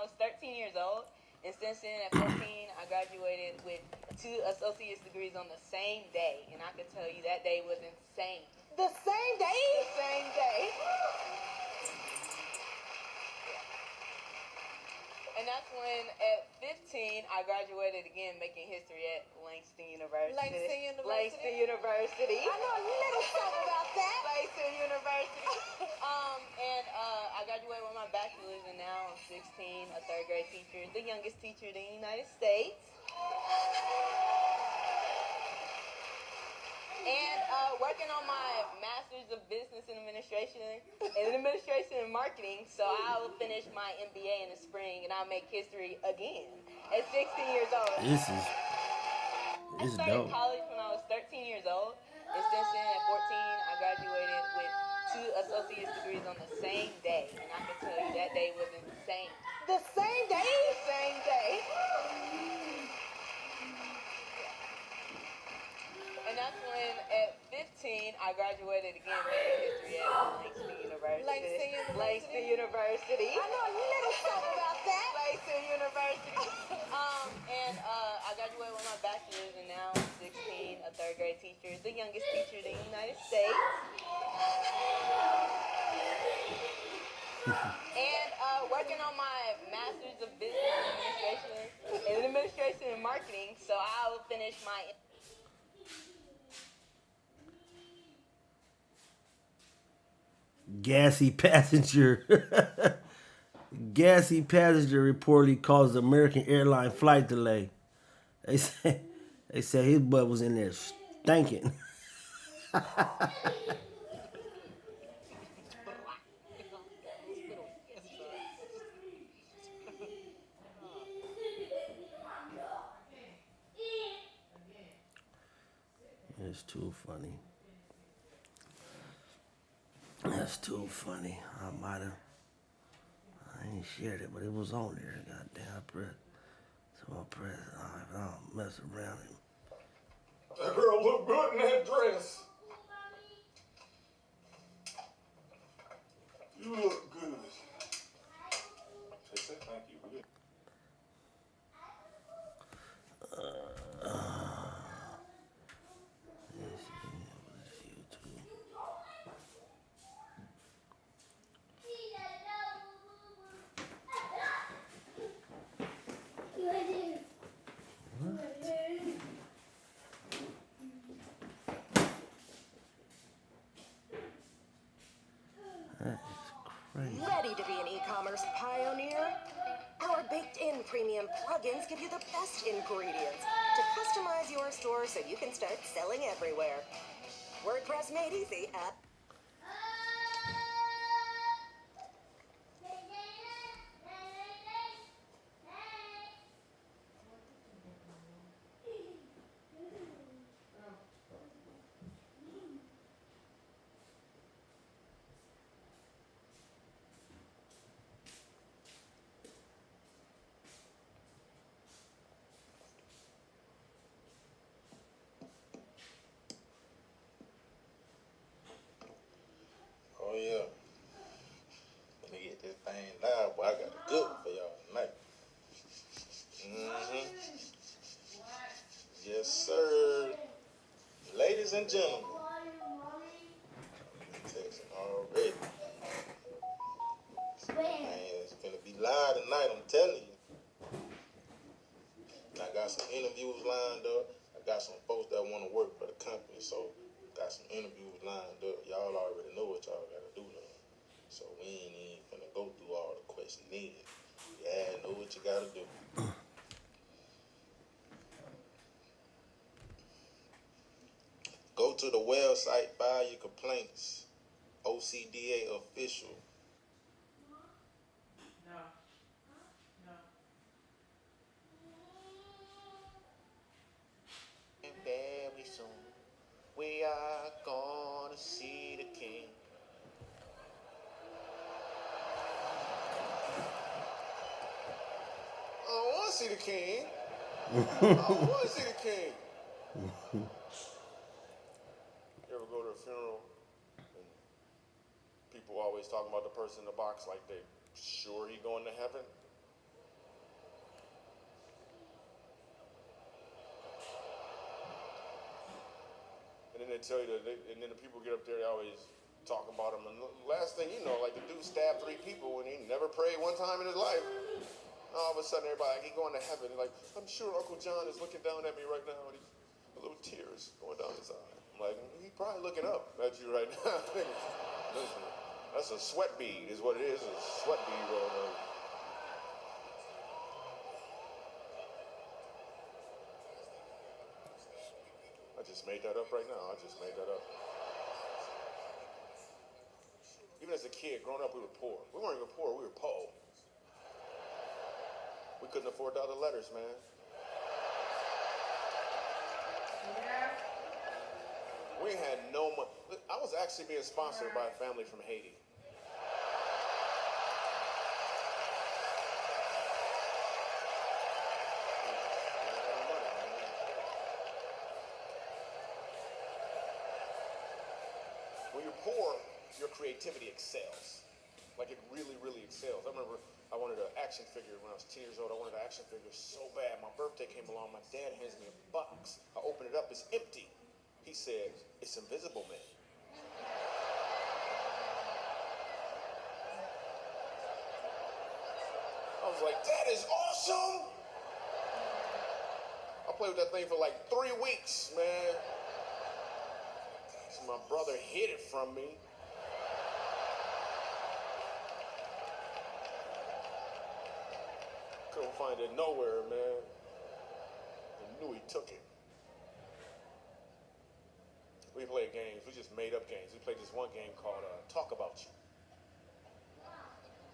I was 13 years old. And since then, at 14, I graduated with 2 associate's degrees on the same day. And I can tell you that day was insane. The same day? The same day. And that's when, at 15, I graduated again, making history at Langston University. Langston University. I know a little something about that. Langston University. I graduated with my bachelor's, and now I'm 16, a third grade teacher, the youngest teacher in the United States. And working on my master's of business and administration and marketing. So I'll finish my MBA in the spring, and I'll make history again at 16 years old. This I is started dope. college when I was 13 years old, and since then, at 14, I graduated with 2 associate's degrees on the same day. And I can tell you that day was insane. The same day? The same day. And that's when, at 15, I graduated again, making history at Langston University. Langston University. I know a little something about that. Langston University. I graduated with my bachelor's, and now I'm 16, a third grade teacher, the youngest teacher in the United States. And working on my master's of business and administration and marketing. So I'll finish my Gassy passenger. Gassy passenger reportedly caused American airline flight delay. They say his butt was in there stinking. It's too funny. That's too funny. I ain't shared it, but it was on there. Goddamn, I press. I don't mess around. That girl look good in that dress. You look good. She said thank you. Ready to be an e-commerce pioneer? Our baked-in premium plugins give you the best ingredients to customize your store so you can start selling everywhere. WordPress made easy at Oh yeah. Let me get this thing live, boy. I got a good one for y'all tonight. Yes, sir. Ladies and gentlemen. Texting already. Man, it's gonna be live tonight, I'm telling you. I got some interviews lined up. I got some folks that want to work for the company, so got some interviews lined up. Y'all already know what y'all gotta do now. So we ain't even gonna go through all the questionnaires. Yeah, know what you gotta do. Go to the website, file your complaints. OCDA official. And very soon we are gonna see the king. I don't want to see the king. I don't want to see the king. You ever go to a funeral and people always talking about the person in the box like they sure he going to heaven? they tell you that, and then the people get up there, they always talk about him. And the last thing you know, like the dude stabbed 3 people and he never prayed one time in his life. All of a sudden, everybody, like, he going to heaven. Like, I'm sure Uncle John is looking down at me right now with little tears going down his eye. I'm like, he's probably looking up at you right now. Listen, that's a sweat bead is what it is, a sweat bead rolling over. I just made that up right now. I just made that up. Even as a kid, growing up, we were poor. We weren't even poor, we were po. We couldn't afford the other letters, man. We had no money. I was actually being sponsored by a family from Haiti. When you're poor, your creativity excels. Like it really, really excels. I remember I wanted an action figure when I was 10 years old. I wanted an action figure so bad. My birthday came along. My dad hands me a box. I open it up. It's empty. He said, it's Invisible Man. I was like, that is awesome. I played with that thing for like 3 weeks, man. So my brother hid it from me. Couldn't find it nowhere, man. I knew he took it. We played games. We just made up games. We played this one game called Talk About You.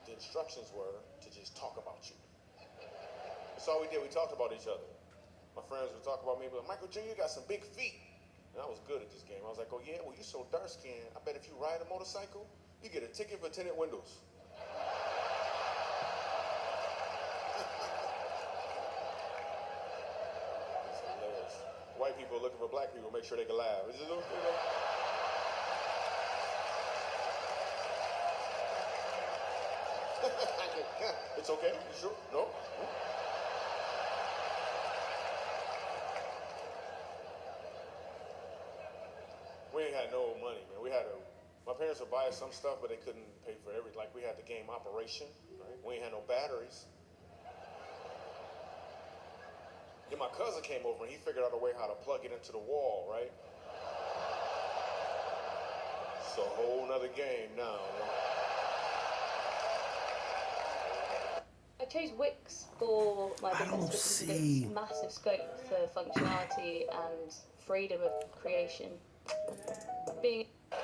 The instructions were to just talk about you. That's all we did. We talked about each other. My friends would talk about me, but Michael Jr., you got some big feet. And I was good at this game. I was like, oh yeah, well, you so dark-skinned. I bet if you ride a motorcycle, you get a ticket for tinted windows. It's hilarious. White people looking for black people, make sure they can laugh. Is it okay? It's okay? You sure? No? We ain't had no money, man. My parents would buy us some stuff, but they couldn't pay for everything. Like we had the game Operation, right? We ain't had no batteries. Then my cousin came over and he figured out a way how to plug it into the wall, right? It's a whole nother game now. I chose Wix for my business because of its massive scope for functionality and freedom of creation. Being the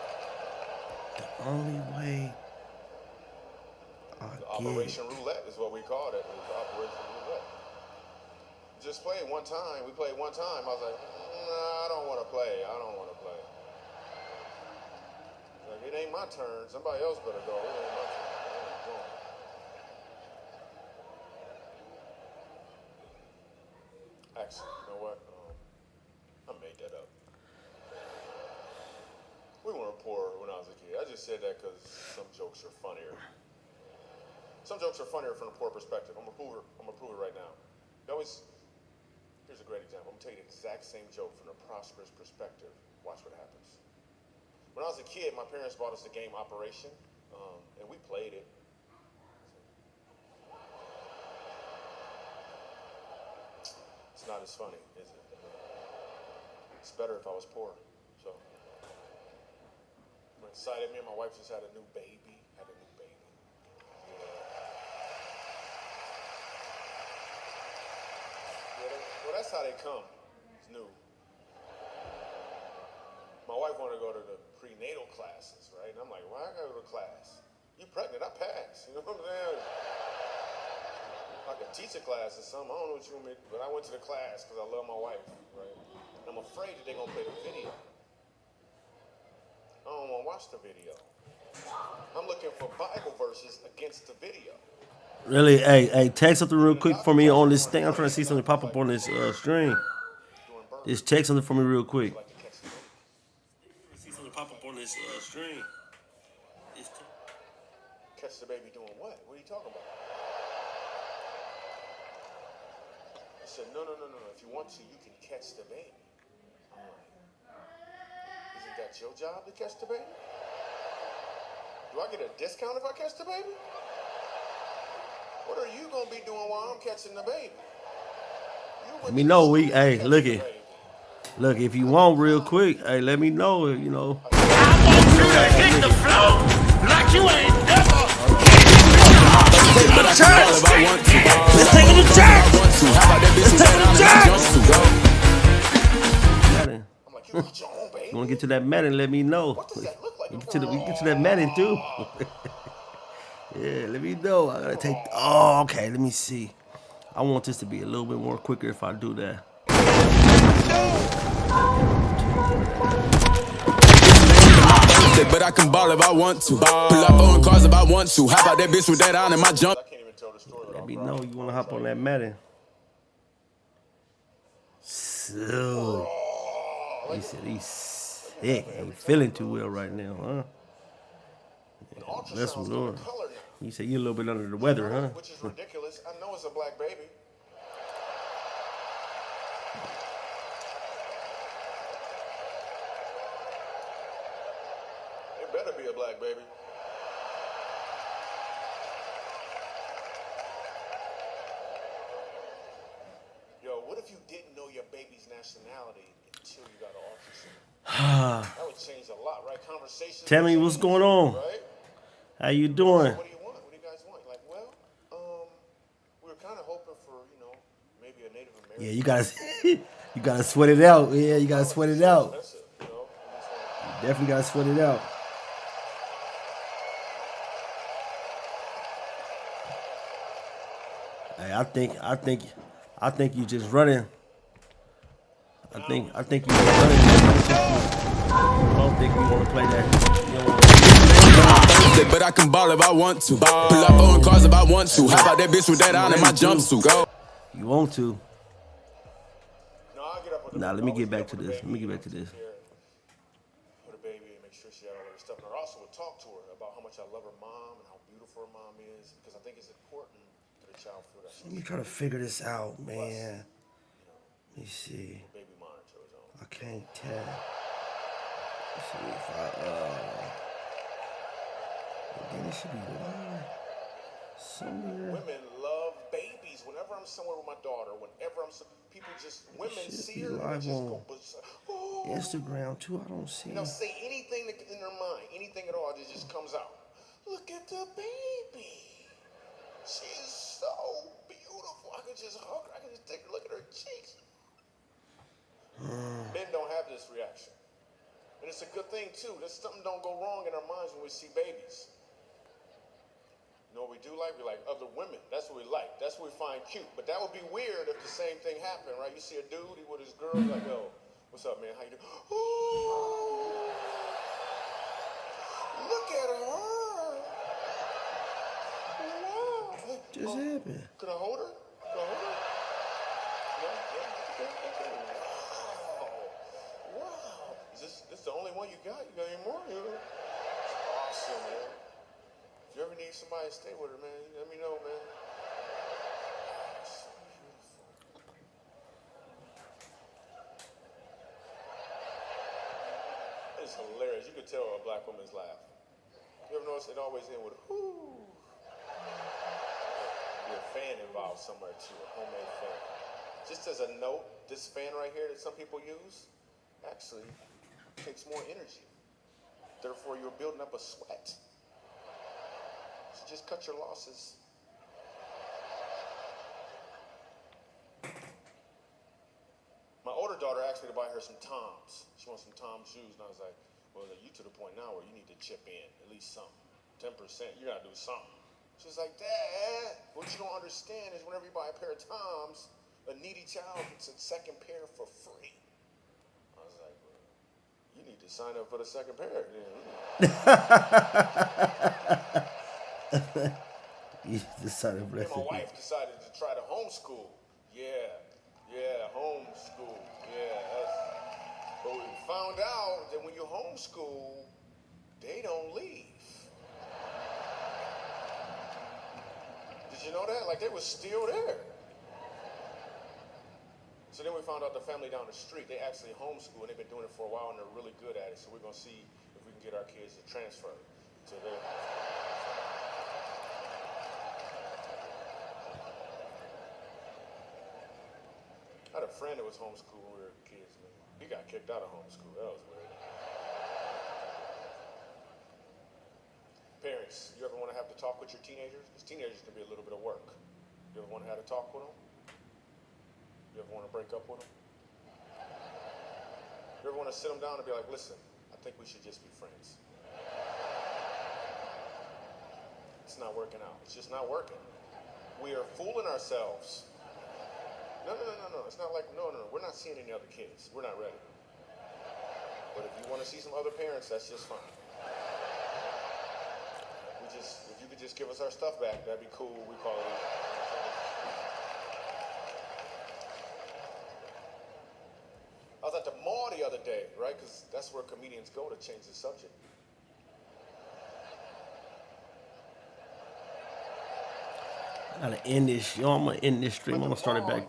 only way Operation Roulette is what we called it. It was Operation Roulette. Just played one time. We played one time. I was like, nah, I don't want to play. I don't want to play. Like, it ain't my turn. Somebody else better go. It ain't my turn. I ain't going. Actually, you know what? I made that up. We weren't poor when I was a kid. I just said that because some jokes are funnier. Some jokes are funnier from a poor perspective. I'm gonna prove it right now. Here's a great example. I'm gonna tell you the exact same joke from a prosperous perspective. Watch what happens. When I was a kid, my parents bought us the game Operation, and we played it. It's not as funny, is it? It's better if I was poor. So, we're excited. Me and my wife just had a new baby. Well, that's how they come. It's new. My wife wanted to go to the prenatal classes, right? And I'm like, why I gotta go to class? You pregnant? I passed. You know what I'm saying? I could teach a class or something. I don't know what you want me to do, but I went to the class because I love my wife, right? And I'm afraid that they're gonna play the video. I don't want to watch the video. I'm looking for Bible verses against the video. Really, hey, text something real quick for me on this thing. I'm trying to see something pop up on this stream. Just text something for me real quick. See something pop up on this stream. Catch the baby doing what? What are you talking about? I said, no. If you want to, you can catch the baby. I'm like, Ain't that your job to catch the baby? Do I get a discount if I catch the baby? What are you gonna be doing while I'm catching the baby? Let me know. Hey, look it. Look, if you want real quick, hey, let me know. You know. I want you to hit the floor like you ain't never. Let's take it to church. Let's take it to church. Let's take it to church. You want to get to that Madden? Let me know. We get to that Madden too. Yeah, let me know. I gotta take. Oh, okay. Let me see. I want this to be a little bit more quicker if I do that. But I can ball if I want to. Pull up on cars if I want to. How about that bitch with that on in my jump? Let me know you want to hop on that Madden. So, he said he's sick. Ain't feeling too well right now, huh? Yeah, that's what Lord. He said you're a little bit under the weather, huh? Which is ridiculous. I know it's a black baby. It better be a black baby. Yo, what if you didn't know your baby's nationality until you got an ultrasound? That would change a lot, right? Conversation. Tell me what's going on. Right? How you doing? So what do you want? What do you guys want? Like, well, we were kind of hoping for, maybe a Native American. Yeah, you gotta sweat it out. Yeah, you gotta sweat it out. That's it, You definitely gotta sweat it out. Hey, I think you just running. I think you just running. I don't think we want to play that. But I can ball if I want to. Pull up on cars if I want to. How about that bitch with that on in my jumpsuit? Go. You want to? No, I'll get up with Nah, let me get back to this. Let me get back to this. Put a baby and make sure she had all her stuff. And I also would talk to her about how much I love her mom and how beautiful her mom is, because I think it's important that a child feel that. Let me try to figure this out, man. Let me see. Baby monitor is on. I can't tell. Let's see if then it should be live somewhere. Women love babies. Whenever I'm somewhere with my daughter, people just, women see her and just go, oh. Instagram too, I don't see. Say anything that in their mind, anything at all, that just comes out. Look at the baby. She's so beautiful. I could just hug her. I could just take a look at her cheeks. Men don't have this reaction. And it's a good thing too. There's something don't go wrong in our minds when we see babies. You know what we do like? We like other women. That's what we like. That's what we find cute. But that would be weird if the same thing happened, right? You see a dude with his girl, you're like, yo, what's up, man? How you doing? Oh, look at her. Wow. Just happened. Can I hold her? Can I hold her? Yeah. Wow. Is this the only one you got? You got any more? Awesome, man. If you ever need somebody to stay with her, man, let me know, man. It's hilarious. You could tell a black woman's laugh. You ever notice it always ends with a whoo? Your fan involved somewhere too, a homemade fan. Just as a note, this fan right here that some people use actually takes more energy. Therefore, you're building up a sweat. So just cut your losses. My older daughter asked me to buy her some Toms. She wants some Toms shoes, and I was like, well, you to the point now where you need to chip in at least something. 10%, you gotta do something. She's like, Dad, what you don't understand is whenever you buy a pair of Toms, a needy child gets a second pair for free. I was like, well, you need to sign up for the second pair. You decided And my wife decided to try to homeschool. Yeah, homeschool. But we found out that when you homeschool, they don't leave. Did you know that? Like, they were still there. So then we found out the family down the street, they actually homeschool, and they've been doing it for a while, and they're really good at it. So we're going to see if we can get our kids to transfer to their... I had a friend that was homeschooled when we were kids, man. He got kicked out of homeschool. That was weird. Parents, you ever want to have to talk with your teenagers? Because teenagers can be a little bit of work. You ever want to have to talk with them? You ever want to break up with them? You ever want to sit them down and be like, listen, I think we should just be friends. It's not working out. It's just not working. We are fooling ourselves. No. It's not like, no. We're not seeing any other kids. We're not ready. But if you want to see some other parents, that's just fine. If you could just give us our stuff back, that'd be cool. We call it. I was at the mall the other day, right? Because that's where comedians go to change the subject. I gotta end this. Yo, I'm gonna end this stream. I'm gonna start it back up.